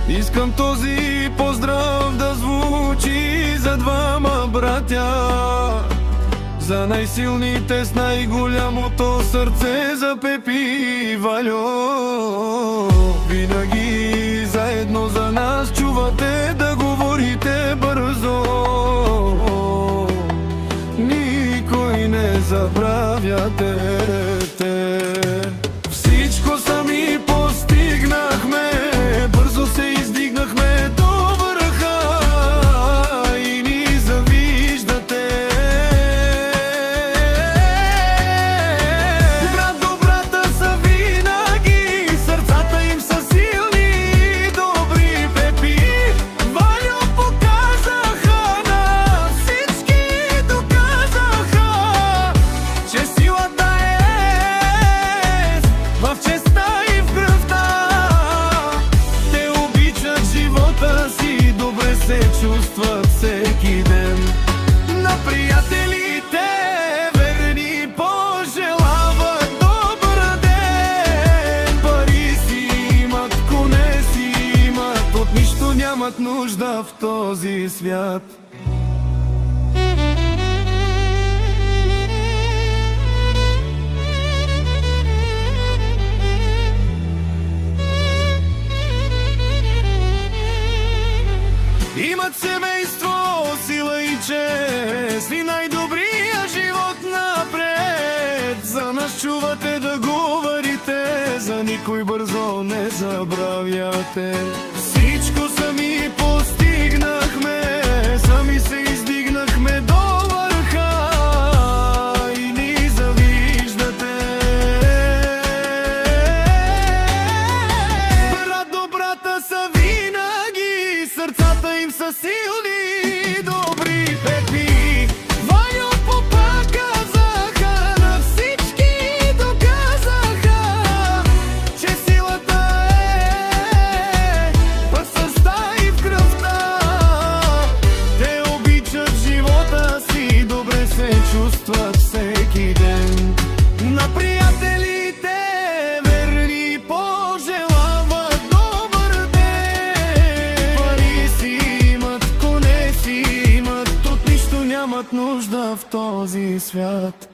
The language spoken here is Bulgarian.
Искам този поздрав да звучи за двама братя, за най-силните с най-голямото сърце, за Пепи и Вальо. Винаги заедно за нас чувате да говорите бързо, никой не забравяте. Всичко сами постигнахме, бързо се издигнахме до върха и ни завиждате. Брат до брата са винаги, сърцата им са силни и добри. Пепи и Вальо показаха на всички, доказаха, че силата е в честа и в кръвта. Те обичат живота си, добре се чувстват всеки ден. На приятелите верни пожелават добър ден. Пари си имат, коне си имат, от нищо нямат нужда в този свят. Имат семейство, сила и чест и най-добрия живот напред. За нас чувате да говорите, за никой бързо не забравяте. Всичко сами постигнахме, сами се издигнахме до върха и ни завиждате. Брат до брата са винаги, сърцата им са силни и добри. Пепи и Вальо показаха на всички, доказаха, че силата е в съста и в кръвта. Те обичат живота си, добре се чувстват всеки ден. На приятелите верни пожелават добър ден. Пари си имат, коне си имат, от нищо нямат нужда в този свят.